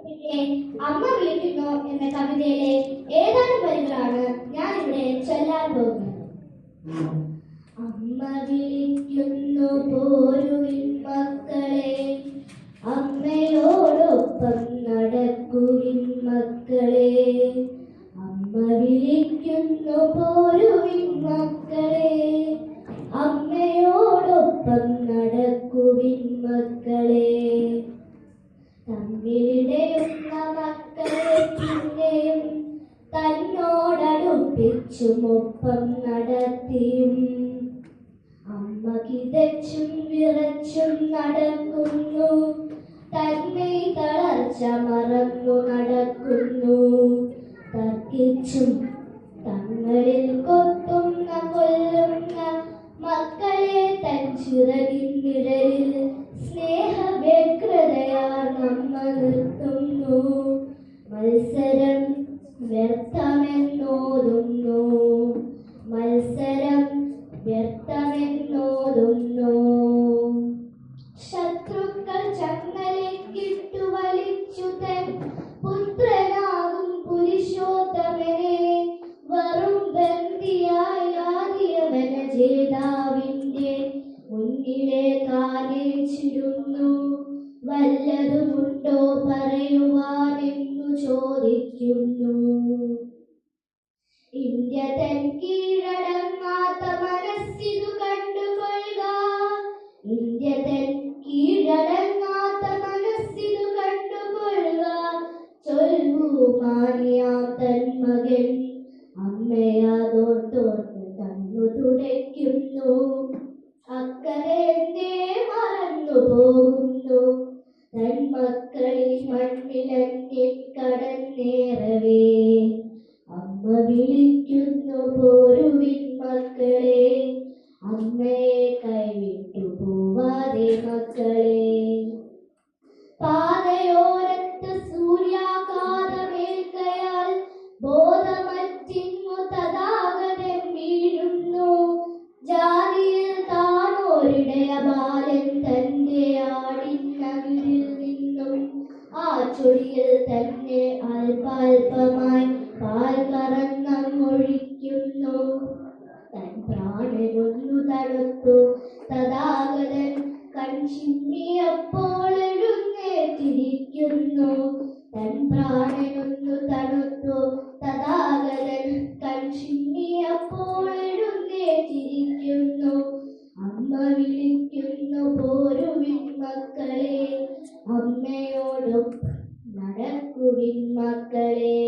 പിന്നെ അമ്മ വിളിക്കുന്നു എന്ന കവിതയിലെ ഏതാനും വരികളാണ് ഞാൻ ഇവിടെ ചൊല്ലാൻ പോകുന്നത്. അമ്മ വിളിക്കുന്നു പോരുവിൻ മക്കളെ, അമ്മയോടൊപ്പം നടക്കുവിൻ മക്കളെ. അമ്മ വിളിക്കുന്നു പോരുവിൻ മക്കളെ, അമ്മയോടൊപ്പം നടക്കുവിൻ മക്കളെ. തമ്മിലിടയുന്ന മക്കളെ പിന്നെയും തന്നോടടുപ്പിച്ചും ഒപ്പം നടത്തിയും അമ്മ കിതച്ചും വിറച്ചും നടക്കുന്നു, തന്നെ തളർച്ച മറന്നു നടക്കുന്നു. തർക്കിച്ചും തങ്ങളിൽ കൊത്തുന്ന കൊല്ലുന്ന മക്കളെ തൻ ചിറകിൻ നിഴലിൽ സ്നേഹവ്യഗ്രതയാൽ നമ്മ നിർത്തുന്നു. മത്സരം വ്യർത്ഥമെന്നോതുന്നു, മത്സരം വ്യർത്ഥമെന്നോതുന്നു. ശത്രുക്കൾ ചങ്ങലയ്ക്കിട്ടു വലിച്ചു തൻ പുത്രനാകും പുരുഷോത്തമനെ വെറും ബന്ദിയായി ആദിയവന ജേതാവിന്റെ മുന്നിലെ കാലിച്ചിടുന്നു. വല്ലതുമുണ്ടോ പറയുവാനെന്നു ചോദിക്കുന്നു. ഇന്ത്യ തൻ കീഴടങ്ങാത്ത മനസ്സിതു കണ്ടുകൊള്ളുക, ഇന്ത്യ തൻ കീഴടങ്ങാത്ത മനസ്സിതു കണ്ടുകൊള്ളുക. ചൊല്ലു മാനിയാം തൻ മകൻ അമ്മയാതോർത്തോർത്ത് കണ്ണു തുടയ്ക്കുന്നു. അക്കരെ എന്നെ മറന്നു പോകുന്നു, തൻ മക്കളിൽ മണ്ണിലന്നിൽ കടന്നേറവേ. അമ്മ വിളിക്കുന്നു പോരുവിൻ മക്കളെ, അമ്മയെ കൈവിട്ടു പോവാതെ മക്കളെ. പാതയോരത്ത് സൂര്യാഘാതമേൽക്കയാൽ ബോധമറ്റിന്നു തഥാഗതൻ വീഴുന്നു. ജാതിയിൽ താണോരിടയ ബാലൻ തന്റെ ആടിനകിടിൽ നിന്നും ആ ചൊടിയിൽ തന്നെ അല്പാൽപമായി പാൽ കറന്നൊഴിക്കുന്നു. തൻ പ്രാണനൊന്നു തണുത്തു തഥാഗതൻ കൺചിമ്മിയപ്പോൾ എഴുന്നേറ്റിരിക്കുന്നു. തൻ പ്രാണനൊന്നു തണുത്തു തഥാഗതൻ കൺചിമ്മിയപ്പോൾ എഴുന്നേറ്റിരിക്കുന്നു. അമ്മ വിളിക്കുന്നു പോരുവിൻ മക്കളെ, അമ്മയോടൊപ്പം നടക്കുവിൻ മക്കളെ.